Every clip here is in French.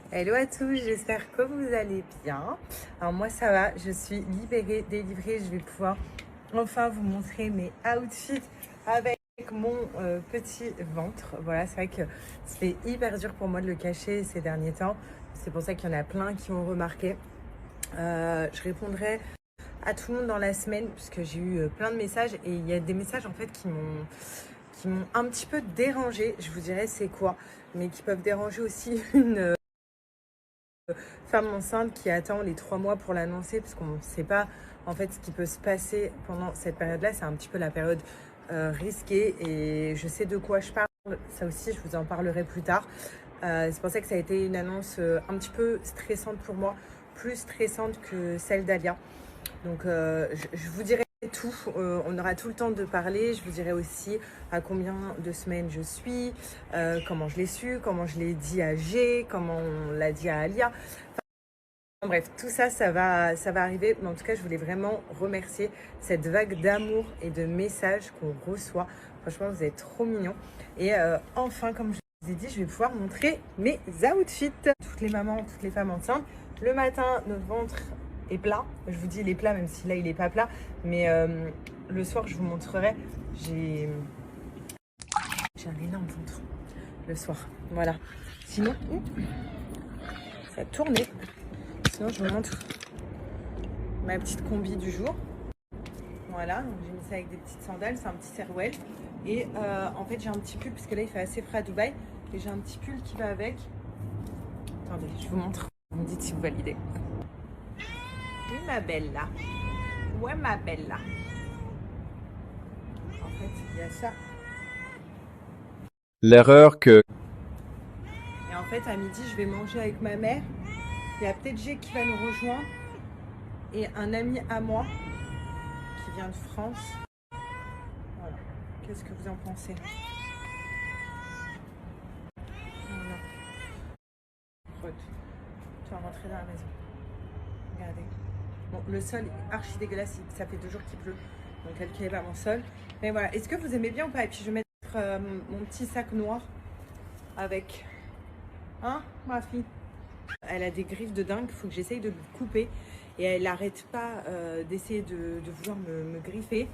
Hello à tous, j'espère que vous allez bien. Alors moi ça va, je suis libérée, délivrée, je vais pouvoir enfin vous montrer mes outfits avec mon petit ventre. Voilà, c'est vrai que c'était hyper dur pour moi de le cacher ces derniers temps. C'est pour ça qu'il y en a plein qui ont remarqué. Je répondrai à tout le monde dans la semaine puisque j'ai eu plein de messages et il y a des messages en fait qui m'ont un petit peu dérangée. Je vous dirai c'est quoi, mais qui peuvent déranger aussi une femme enceinte qui attend les 3 mois pour l'annoncer parce qu'on ne sait pas en fait ce qui peut se passer pendant cette période-là. C'est un petit peu la période risquée et je sais de quoi je parle. Ça aussi, je vous en parlerai plus tard. C'est pour ça que ça a été une annonce un petit peu stressante pour moi, plus stressante que celle d'Alia. Donc je vous dirai tout, on aura tout le temps de parler. Je vous dirai aussi à combien de semaines je suis, comment je l'ai su, comment je l'ai dit à G, comment on l'a dit à Alia. Enfin, bref, tout ça, ça va arriver. Mais en tout cas, je voulais vraiment remercier cette vague d'amour et de messages qu'on reçoit. Franchement, vous êtes trop mignons. Et enfin, comme je vous ai dit, je vais pouvoir montrer mes outfits. Toutes les mamans, toutes les femmes enceintes, le matin, notre ventre est plat. Je vous dis, il est plat, même si là, il n'est pas plat. Mais le soir, je vous montrerai. J'ai un énorme ventre le soir. Voilà. Sinon, ça a tourné. Sinon, je vous montre ma petite combi du jour. Voilà, donc j'ai mis ça avec des petites sandales. C'est un petit Serwell. Et en fait, j'ai un petit pull, puisque là, il fait assez frais à Dubaï. Et j'ai un petit pull qui va avec. Attendez, je vous montre. Vous me dites si vous validez. Oui, ma belle là. Ouais, ma belle là. En fait, il y a ça. L'erreur que... Et en fait, à midi, je vais manger avec ma mère. Il y a peut-être G qui va nous rejoindre. Et un ami à moi qui vient de France. Voilà. Qu'est-ce que vous en pensez? Voilà. Tu vas rentrer dans la maison. Regardez. Bon, le sol est archi dégueulasse. Ça fait 2 jours qu'il pleut. Donc, calculez pas mon sol. Mais voilà. Est-ce que vous aimez bien ou pas? Et puis, je vais mettre mon petit sac noir avec. Hein, ma fille? Elle a des griffes de dingue. Il faut que j'essaye de le couper. Et elle n'arrête pas d'essayer de vouloir me griffer.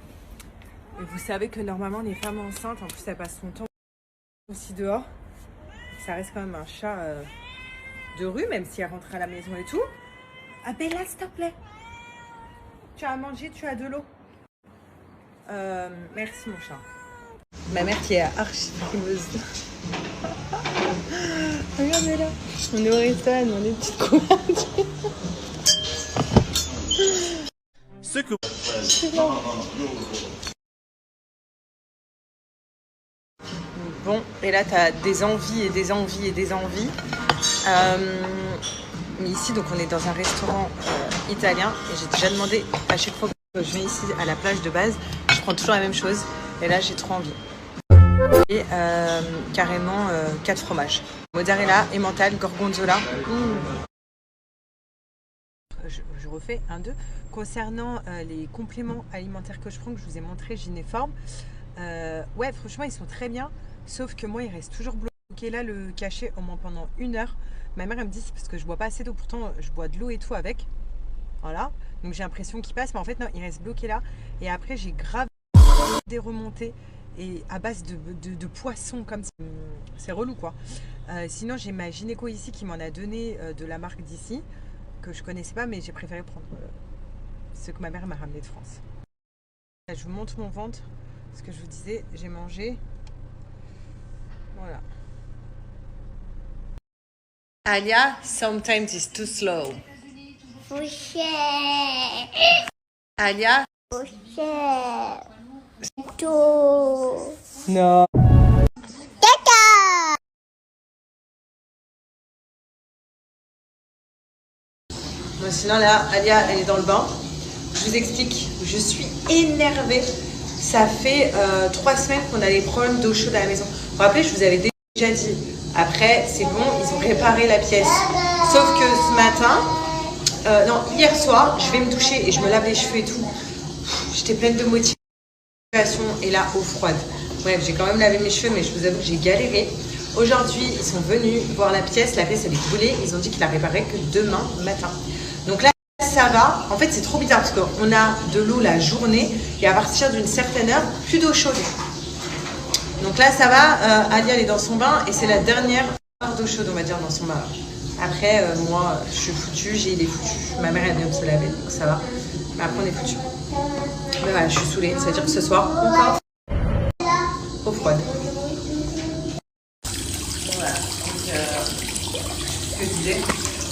Et vous savez que normalement, les femmes enceintes, en plus, elles passent son temps aussi dehors. Ça reste quand même un chat de rue, même si elle rentre à la maison et tout. Ah Bella, s'il te plaît. Tu as à manger, tu as de l'eau. Merci mon chat. Ma mère qui est archi frimeuse. Regardez là. On est au restaurant, on est des petites couvertures. Ce que... Bon, et là, tu as des envies et des envies et des envies. Mais ici, donc, on est dans un restaurant italien. Et j'ai déjà demandé à chaque fois que je viens ici à la plage de base, je prends toujours la même chose. Et là, j'ai trop envie. Et carrément 4 fromages. Mozzarella, emmental, gorgonzola. Je refais 1, 2. Concernant les compléments alimentaires que je prends, que je vous ai montré, Gynéforme. Ouais, franchement, ils sont très bien. Sauf que moi, il reste toujours bloqué là, le cachet, au moins pendant 1 heure. Ma mère, elle me dit, c'est parce que je bois pas assez d'eau. Pourtant, je bois de l'eau et tout avec. Voilà. Donc, j'ai l'impression qu'il passe. Mais en fait, non, il reste bloqué là. Et après, j'ai grave des remontées. Et à base de poissons comme ça. C'est relou, quoi. Sinon, j'ai ma gynéco ici qui m'en a donné de la marque d'ici. Que je connaissais pas, mais j'ai préféré prendre ce que ma mère m'a ramené de France. Là, je vous montre mon ventre. Ce que je vous disais, j'ai mangé. Voilà. Alia, sometimes it's too slow. Alia. Non. Bon, sinon là, Alia, elle est dans le bain. Je vous explique, je suis énervée. Ça fait 3 semaines qu'on a des problèmes d'eau chaude à la maison. Vous vous rappelez, je vous avais déjà dit. Après, c'est bon, ils ont réparé la pièce. Sauf que ce matin, non, hier soir, je vais me doucher et je me lave les cheveux et tout. J'étais pleine de motivation et là, eau froide. Bref, j'ai quand même lavé mes cheveux, mais je vous avoue que j'ai galéré. Aujourd'hui, ils sont venus voir la pièce elle est brûlée. Ils ont dit qu'ils la répareraient que demain matin. Donc là, ça va. En fait, c'est trop bizarre parce qu'on a de l'eau la journée et à partir d'une certaine heure, plus d'eau chaude. Donc là, ça va. Ali, elle est dans son bain et c'est la dernière heure d'eau chaude, on va dire, dans son bain. Après, moi, je suis foutue, il est foutu. Ma mère, elle vient de se laver, donc ça va. Mais après, on est foutu. Mais voilà, je suis saoulée. Ça veut dire que ce soir, encore eau froide. Voilà, donc ce que je disais.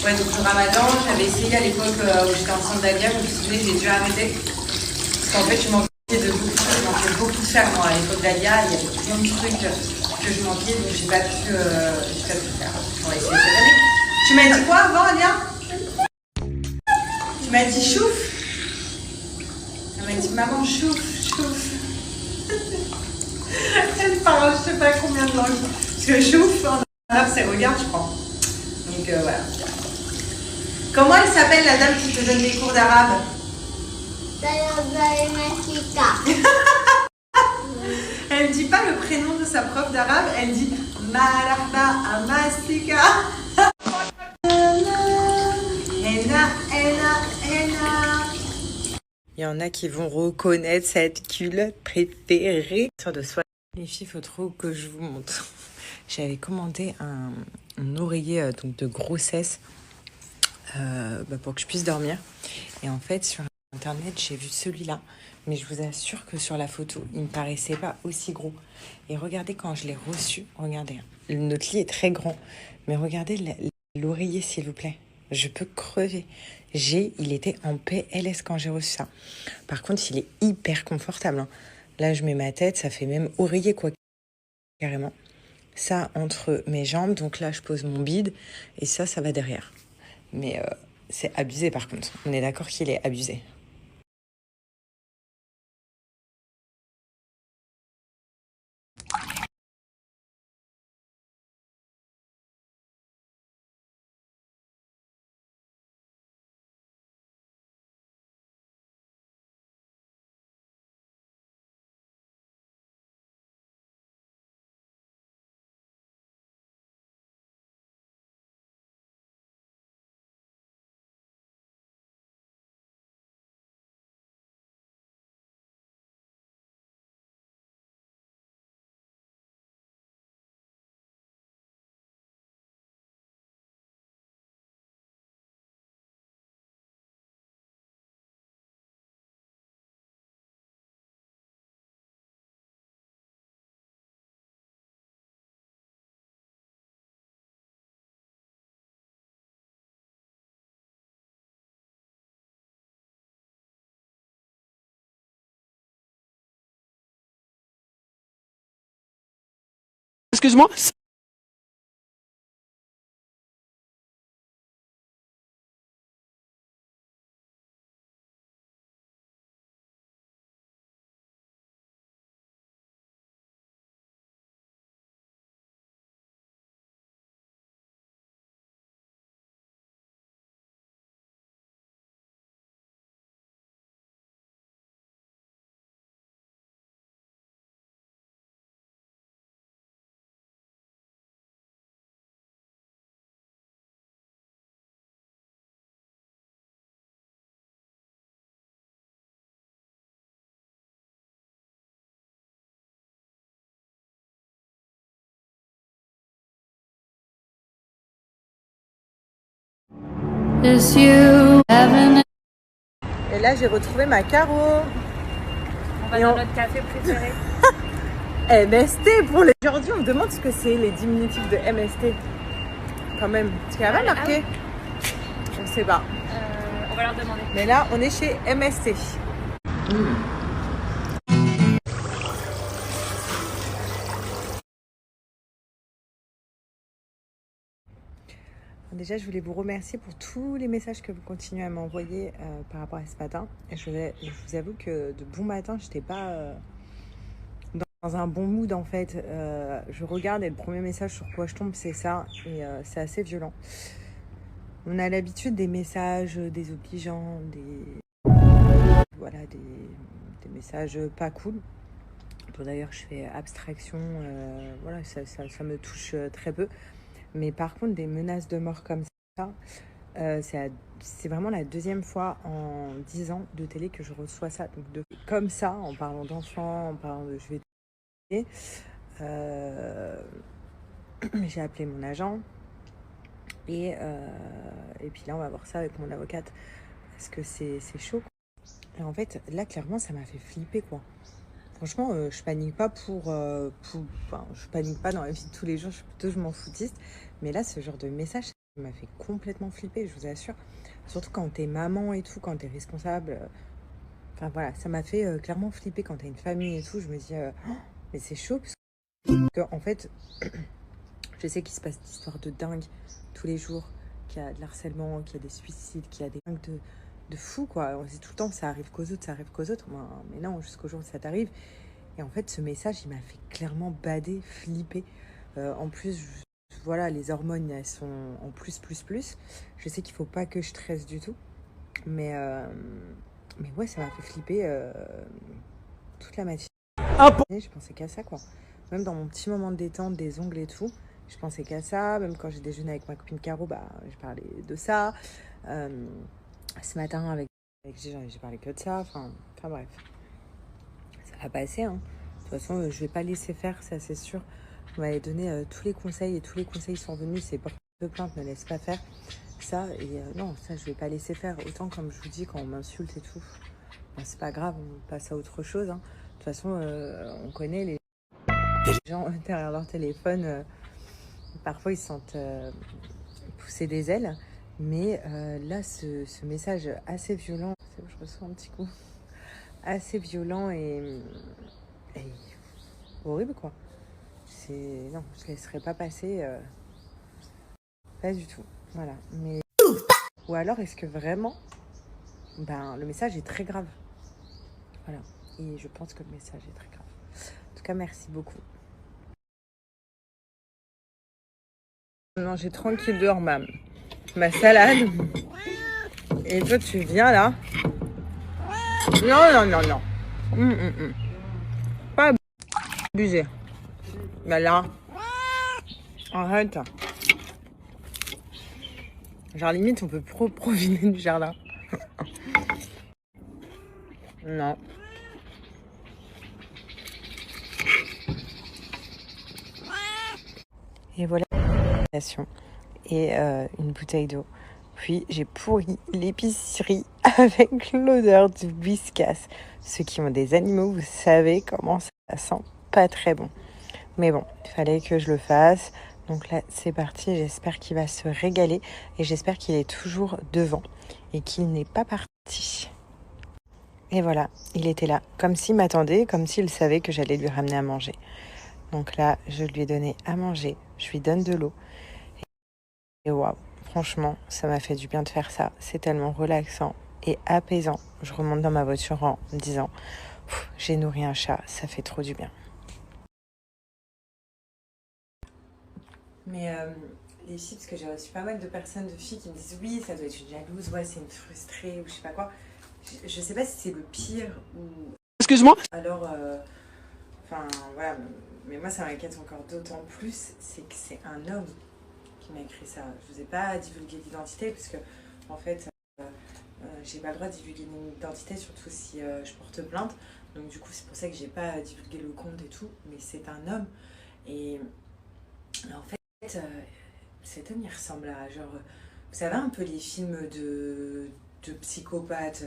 Ouais, donc le ramadan, j'avais essayé à l'époque où j'étais enceinte d'Alia, je me souviens, j'ai dû arrêter. Parce qu'en fait, je manquais de beaucoup de choses, je manquais beaucoup de fer, moi. À l'époque d'Alia, il y avait plein de trucs que je manquais, donc j'ai pas pu faire. On va essayer cette année. Tu m'as dit quoi avant, Alia? Tu m'as dit chouf? Elle m'a dit maman chouf. Elle parle je sais pas combien de langues. Parce que chouf en arabe c'est regarde je crois. Donc voilà. Comment elle s'appelle la dame qui te donne des cours d'arabe? Elle dit pas le prénom de sa prof d'arabe, elle dit Marahba Amasika. Il y en a qui vont reconnaître cette culotte préférée. Les filles, il faut trop que je vous montre. J'avais commandé un oreiller donc de grossesse pour que je puisse dormir. Et en fait, sur internet, j'ai vu celui-là. Mais je vous assure que sur la photo, il ne me paraissait pas aussi gros. Et regardez quand je l'ai reçu. Regardez, notre lit est très grand. Mais regardez l'oreiller, s'il vous plaît. Je peux crever. Il était en PLS quand j'ai reçu ça. Par contre, il est hyper confortable. Hein. Là, je mets ma tête, ça fait même oreiller, quoi, carrément. Ça, entre mes jambes. Donc là, je pose mon bide. Et ça va derrière. Mais c'est abusé, par contre. On est d'accord qu'il est abusé. Excuse-moi. Et là, j'ai retrouvé ma Caro. On va dans notre café préféré. MST pour les... Aujourd'hui, on me demande ce que c'est les diminutifs de MST. Quand même. Parce qu'il y avait marqué. Je ne sais pas. On va leur demander. Mais là, on est chez MST. Déjà, je voulais vous remercier pour tous les messages que vous continuez à m'envoyer par rapport à ce matin. Et je vous avoue que de bon matin, je n'étais pas dans un bon mood en fait. Je regarde et le premier message sur quoi je tombe, c'est ça. Et c'est assez violent. On a l'habitude des messages désobligeants, des messages pas cool. Bon, d'ailleurs, je fais abstraction, voilà, ça me touche très peu. Mais par contre, des menaces de mort comme ça, c'est vraiment la deuxième fois en 10 ans de télé que je reçois ça. Donc, comme ça, en parlant d'enfants, en parlant de je vais tuer, j'ai appelé mon agent. Et puis là, on va voir ça avec mon avocate. Parce que c'est chaud, quoi. Et en fait, là, clairement, ça m'a fait flipper, quoi. Franchement, je panique pas enfin, je panique pas dans la vie de tous les jours, je m'en foutiste. Mais là, ce genre de message, ça m'a fait complètement flipper, je vous assure. Surtout quand t'es maman et tout, quand t'es responsable. Enfin voilà, ça m'a fait clairement flipper quand t'as une famille et tout. Je me dis, oh, mais c'est chaud, parce que en fait, je sais qu'il se passe des histoires de dingue tous les jours, qu'il y a de l'harcèlement, qu'il y a des suicides, qu'il y a des dingues de fou, quoi. On se dit tout le temps, ça arrive qu'aux autres, ça arrive qu'aux autres. Mais non, jusqu'au jour où ça t'arrive. Et en fait, ce message, il m'a fait clairement bader, flipper. En plus, voilà, les hormones, elles sont en plus. Je sais qu'il faut pas que je stresse du tout. Mais ouais, ça m'a fait flipper toute la matinée. Je pensais qu'à ça, quoi. Même dans mon petit moment de détente, des ongles et tout, je pensais qu'à ça. Même quand j'ai déjeuné avec ma copine Caro, bah, j'ai parlé de ça. Ce matin, avec j'ai parlé que de ça. Enfin bref. Ça va passer, hein. De toute façon, je vais pas laisser faire, ça c'est sûr. On m'avait donné tous les conseils et tous les conseils sont venus. C'est porte de plainte, ne laisse pas faire ça. Et non, ça je vais pas laisser faire. Autant comme je vous dis, quand on m'insulte et tout, ben, c'est pas grave, on passe à autre chose, hein. De toute façon, on connaît les gens derrière leur téléphone. Parfois ils se sentent pousser des ailes. Mais là, ce message assez violent, je reçois un petit coup, assez violent et horrible, quoi. Non, je laisserai pas passer, pas du tout. Voilà. Mais ou alors est-ce que vraiment, le message est très grave. Voilà. Et je pense que le message est très grave. En tout cas, merci beaucoup. Manger tranquille dehors ma salade. Et toi, tu viens là. Non. Pas abuser. Bah là. Arrête. Genre limite, on peut profiter du jardin. Non. Et voilà. Et une bouteille d'eau. Puis j'ai pourri l'épicerie avec l'odeur du whiskas. Ceux qui ont des animaux, vous savez comment ça sent pas très bon. Mais bon, il fallait que je le fasse. Donc là, c'est parti. J'espère qu'il va se régaler. Et j'espère qu'il est toujours devant. Et qu'il n'est pas parti. Et voilà, il était là. Comme s'il m'attendait, comme s'il savait que j'allais lui ramener à manger. Donc là, je lui ai donné à manger. Je lui donne de l'eau. Et waouh, franchement, ça m'a fait du bien de faire ça. C'est tellement relaxant et apaisant. Je remonte dans ma voiture en me disant, j'ai nourri un chat, ça fait trop du bien. Mais les filles, parce que j'ai reçu pas mal de personnes, de filles qui me disent oui, ça doit être une jalouse, ouais, c'est une frustrée ou je sais pas quoi. Je sais pas si c'est le pire ou... Excuse-moi. Alors, enfin voilà, mais moi ça m'inquiète encore d'autant plus, c'est que c'est un homme qui m'a écrit ça. Je vous ai pas divulgué l'identité parce que en fait j'ai pas le droit de divulguer mon identité, surtout si je porte plainte. Donc du coup c'est pour ça que j'ai pas divulgué le compte et tout. Mais c'est un homme et en fait cet homme il ressemble à genre, vous savez un peu les films de psychopathes,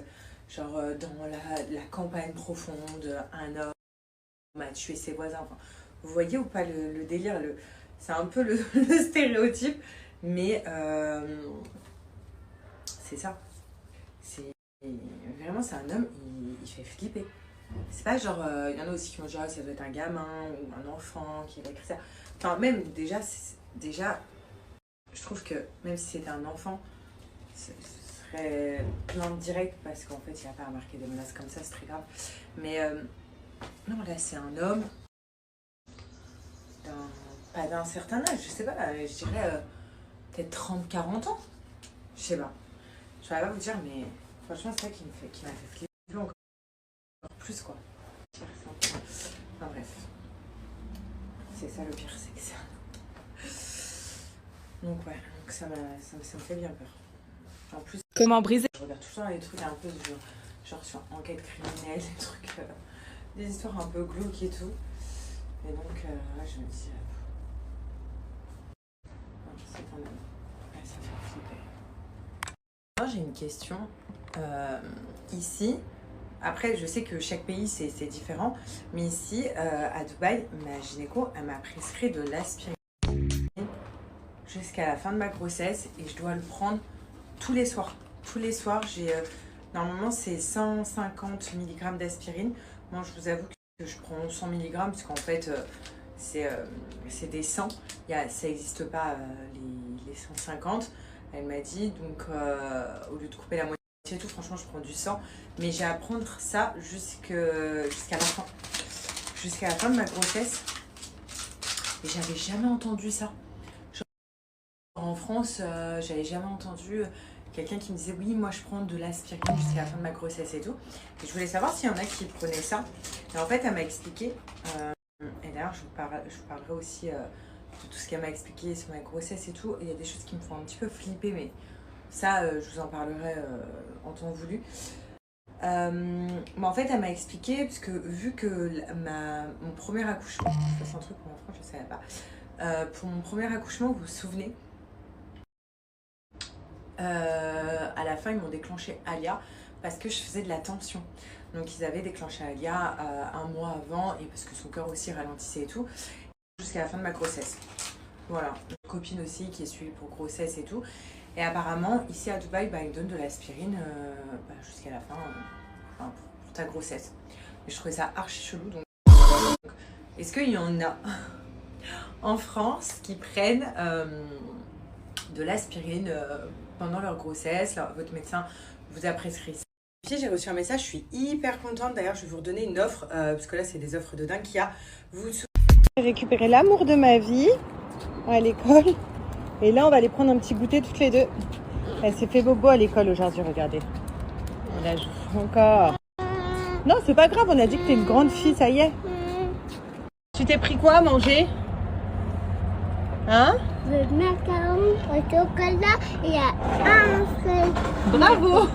genre dans la campagne profonde, un homme a tué ses voisins. Enfin, vous voyez ou pas le délire, c'est un peu le stéréotype, mais c'est ça. Vraiment, c'est un homme, il fait flipper. C'est pas genre, il y en a aussi qui vont dire ça doit être un gamin ou un enfant qui va écrire ça. Enfin, même déjà, je trouve que même si c'était un enfant, ce serait plainte directe parce qu'en fait, il n'a pas remarqué des menaces comme ça, c'est très grave. Mais non, là, c'est un homme. Pas d'un certain âge, je sais pas, je dirais peut-être 30-40 ans. Je sais pas. Je saurais pas vous dire, mais franchement, c'est ça qui m'a fait flipper encore plus, quoi. Enfin bref. ça le pire, c'est que ça. Donc ouais, donc ça me fait bien peur. En plus, Comment briser? je regarde tout le temps les trucs un peu genre sur enquête criminelle, des trucs, des histoires un peu glauques et tout. Et donc là, je me dis, c'est quand même, ouais, ça fait flipper. Moi, j'ai une question. Ici, après, je sais que chaque pays c'est différent, mais ici, à Dubaï, ma gynéco, elle m'a prescrit de l'aspirine jusqu'à la fin de ma grossesse et je dois le prendre tous les soirs. Tous les soirs, j'ai normalement c'est 150 mg d'aspirine. Moi, je vous avoue que je prends 100 mg parce qu'en fait, c'est des 100. Ça n'existe pas les 150. Elle m'a dit, donc au lieu de couper la moitié et tout, franchement, je prends du 100. Mais j'ai à prendre ça jusqu'à la fin. Jusqu'à la fin de ma grossesse. Et j'avais jamais entendu ça. En France, j'avais jamais entendu quelqu'un qui me disait oui, moi je prends de l'aspirine jusqu'à la fin de ma grossesse et tout. Et je voulais savoir s'il y en a qui prenaient ça. Et en fait, elle m'a expliqué, et d'ailleurs je vous parlerai aussi de tout ce qu'elle m'a expliqué sur ma grossesse et tout. Et il y a des choses qui me font un petit peu flipper, mais ça, je vous en parlerai en temps voulu. Mais en fait, elle m'a expliqué, parce que vu que mon premier accouchement, ça c'est un truc qu'en France je ne savais pas, pour mon premier accouchement, vous vous souvenez, à la fin ils m'ont déclenché Alia parce que je faisais de la tension. Donc ils avaient déclenché Alia un mois avant et parce que son cœur aussi ralentissait et tout, jusqu'à la fin de ma grossesse. Voilà, une copine aussi qui est suivie pour grossesse et tout. Et apparemment ici à Dubaï, ils donnent de l'aspirine jusqu'à la fin pour ta grossesse. Et je trouvais ça archi chelou. Donc est-ce qu'il y en a en France qui prennent de l'aspirine pendant leur grossesse, votre médecin vous a prescrit ça? J'ai reçu un message, je suis hyper contente. D'ailleurs, je vais vous redonner une offre, parce que là, c'est des offres de dingue qu'il y a. J'ai récupéré l'amour de ma vie à l'école. Et là, on va aller prendre un petit goûter toutes les deux. Elle s'est fait bobo à l'école aujourd'hui, regardez. Elle joue encore. Non, c'est pas grave, on a dit que t'es une grande fille, ça y est. Tu t'es pris quoi à manger? Hein? Le macaron au chocolat et un frais. Bravo.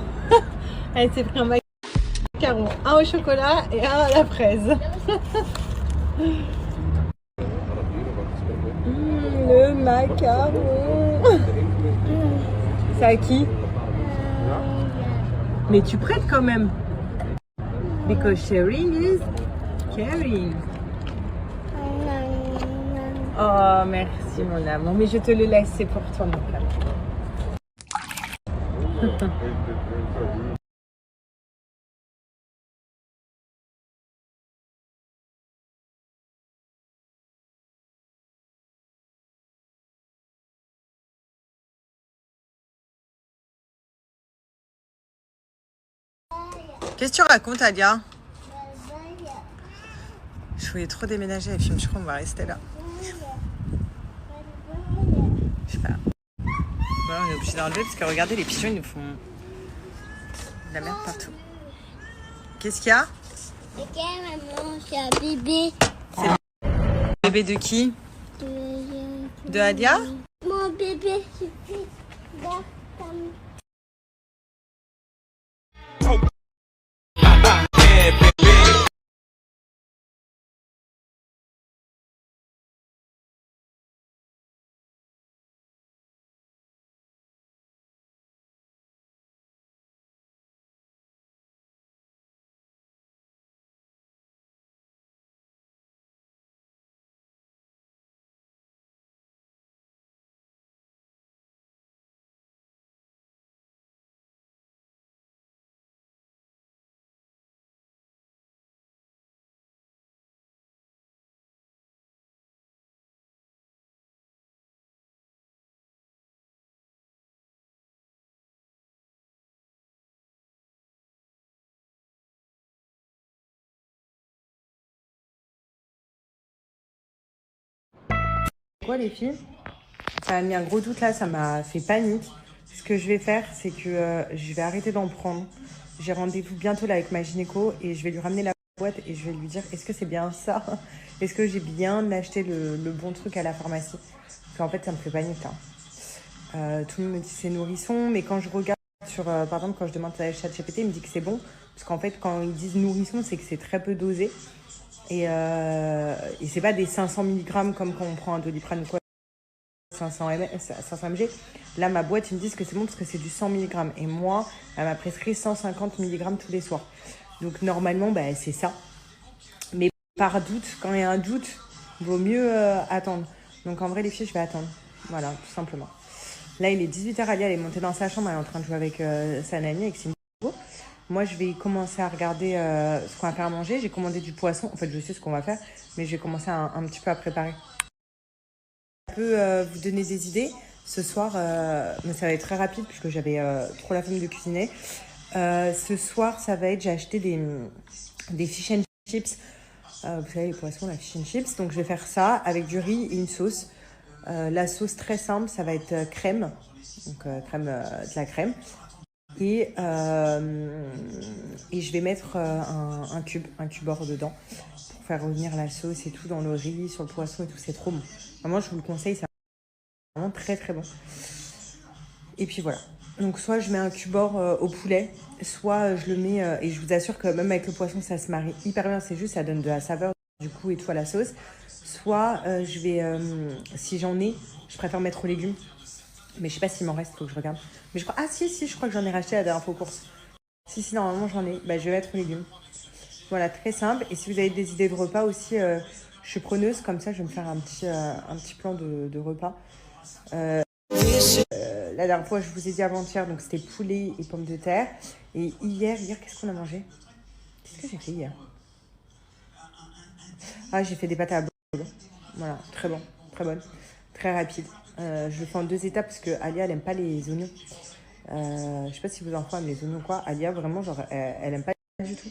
Elle s'est pris un macaron, un au chocolat et un à la fraise. Le macaron. C'est à qui? Mais tu prêtes quand même. Because sharing is caring. Oh, merci mon amour. Mais je te le laisse, c'est pour toi mon cœur. Qu'est-ce que tu racontes, Alia? Je voulais trop déménager, elle filme, je crois qu'on va rester là. Je sais pas. Voilà, on est obligé d'enlever parce que regardez, les pigeons, ils nous font de la merde partout. Qu'est-ce qu'il y a? Ok, maman, c'est un bébé. C'est le bébé de qui? De Alia? Mon bébé, c'est là, comme... Quoi les filles? Ça m'a mis un gros doute là, ça m'a fait panique. Ce que je vais faire, c'est que je vais arrêter d'en prendre. J'ai rendez-vous bientôt là avec ma gynéco et je vais lui ramener la boîte et je vais lui dire est-ce que c'est bien ça? Est-ce que j'ai bien acheté le bon truc à la pharmacie? Parce qu'en fait, ça me fait panique. Tout le monde me dit c'est nourrisson, mais quand je regarde sur, par exemple, quand je demande à ChatGPT, il me dit que c'est bon. Parce qu'en fait, quand ils disent nourrisson, c'est que c'est très peu dosé. Et c'est pas des 500 mg comme quand on prend un Doliprane ou quoi, 500 mg. Là, ma boîte, ils me disent que c'est bon parce que c'est du 100 mg. Et moi, elle m'a prescrit 150 mg tous les soirs. Donc, normalement, bah, c'est ça. Mais par doute, quand il y a un doute, il vaut mieux attendre. Donc, en vrai, les filles, je vais attendre. Voilà, tout simplement. Là, il est 18h, Alia, elle est montée dans sa chambre, elle est en train de jouer avec sa nanny, avec Simbo. Moi, je vais commencer à regarder ce qu'on va faire à manger. J'ai commandé du poisson. En fait, je sais ce qu'on va faire, mais je vais commencer un petit peu à préparer. Je peux vous donner des idées. Ce soir, mais ça va être très rapide puisque j'avais trop la flemme de cuisiner. Ce soir, ça va être, j'ai acheté des fish and chips. Vous savez, les poissons, la fish and chips. Donc, je vais faire ça avec du riz et une sauce. La sauce très simple, ça va être crème. Donc, de la crème. Et je vais mettre un cubeur dedans pour faire revenir la sauce et tout dans le riz, sur le poisson et tout. C'est trop bon. Vraiment, je vous le conseille, c'est vraiment très très bon. Et puis voilà. Donc soit je mets un cubeur au poulet, soit je le mets, et je vous assure que même avec le poisson, ça se marie hyper bien. C'est juste, ça donne de la saveur du coup et tout à la sauce. Soit je vais, si j'en ai, je préfère mettre aux légumes. Mais je sais pas s'il m'en reste, faut que je regarde. Mais je crois, si, je crois que j'en ai racheté la dernière fois aux courses. Si, normalement j'en ai. Bah, je vais mettre aux légumes. Voilà, très simple. Et si vous avez des idées de repas aussi, je suis preneuse. Comme ça, je vais me faire un petit plan de repas. La dernière fois, je vous ai dit avant-hier, donc c'était poulet et pommes de terre. Et hier, qu'est-ce qu'on a mangé? Qu'est-ce que j'ai fait hier? Ah, j'ai fait des pâtes à la bolo. Voilà, très bon, très bonne, très rapide. Je le fais en 2 étapes parce que Alia, elle aime pas les oignons. Je sais pas si vos enfants aiment les oignons ou quoi. Alia, vraiment, genre, elle aime pas du tout.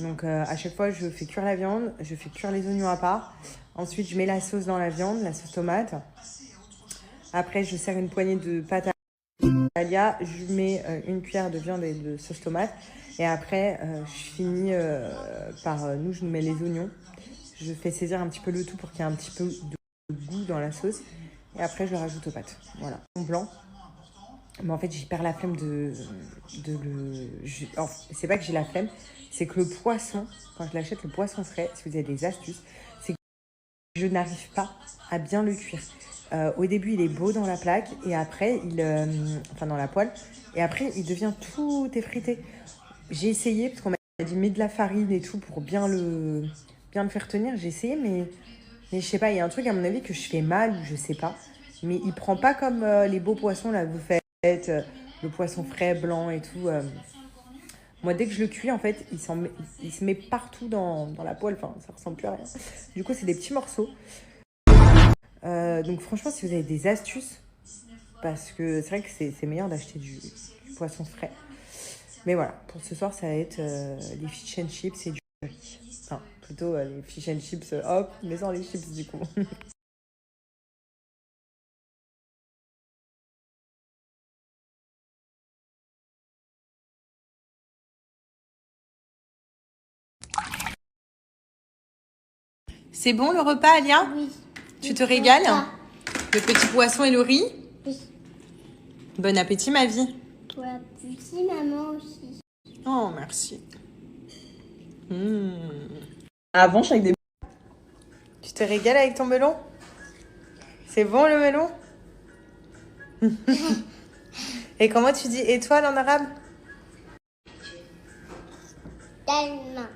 Donc, à chaque fois, je fais cuire la viande, je fais cuire les oignons à part. Ensuite, je mets la sauce dans la viande, la sauce tomate. Après, je sers une poignée de pâte à Alia. Je mets une cuillère de viande et de sauce tomate. Et après, je finis nous, je nous mets les oignons. Je fais saisir un petit peu le tout pour qu'il y ait un petit peu de goût dans la sauce. Et après, je le rajoute aux pâtes. Voilà. En blanc. Mais en fait, j'ai perds la flemme de le... c'est pas que j'ai la flemme, c'est que le poisson, quand je l'achète, le poisson frais, si vous avez des astuces, c'est que je n'arrive pas à bien le cuire. Au début, il est beau dans la plaque, et après, enfin dans la poêle, et après, il devient tout effrité. J'ai essayé, parce qu'on m'a dit, mets de la farine et tout pour bien le faire tenir. J'ai essayé, mais je sais pas, il y a un truc à mon avis que je fais mal, ou je sais pas. Mais il prend pas comme les beaux poissons, là, que vous faites. Le poisson frais, blanc et tout. Moi, dès que je le cuis, en fait, il se met partout dans la poêle. Enfin, ça ressemble plus à rien. Du coup, c'est des petits morceaux. Donc, franchement, si vous avez des astuces, parce que c'est vrai que c'est meilleur d'acheter du poisson frais. Mais voilà, pour ce soir, ça va être les fish and chips et du riz. Enfin, plutôt les fish and chips, hop, mais sans les chips du coup. C'est bon le repas, Alia? Oui. Tu te régales? Ça. Le petit poisson et le riz? Oui. Bon appétit, ma vie. Pour la petite maman aussi. Oh, merci. Avant, chaque des... Tu te régales avec ton melon? C'est bon le melon? Et comment tu dis étoile en arabe? Tellement.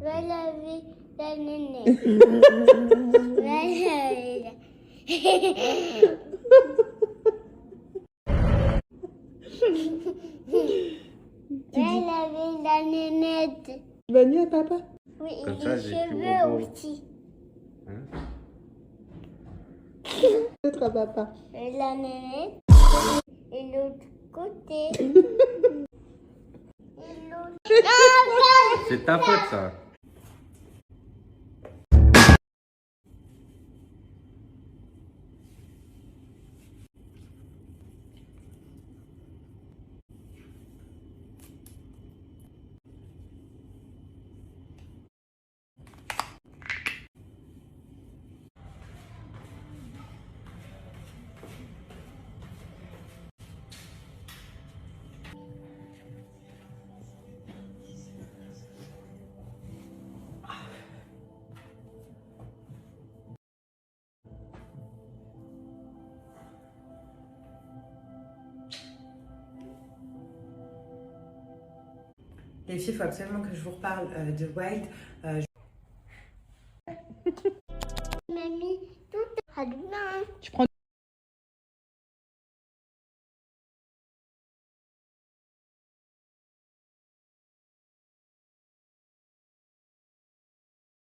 Va laver la nénette. Va laver la nénette. Bonne nuit à papa. Oui, Comme et ça, les j'ai plus cheveux beau. aussi. Peut-être à papa. Et la nénette. Et l'autre côté. Et l'autre. C'est ta faute, ça. Les filles, il faut absolument que je vous reparle de Wild.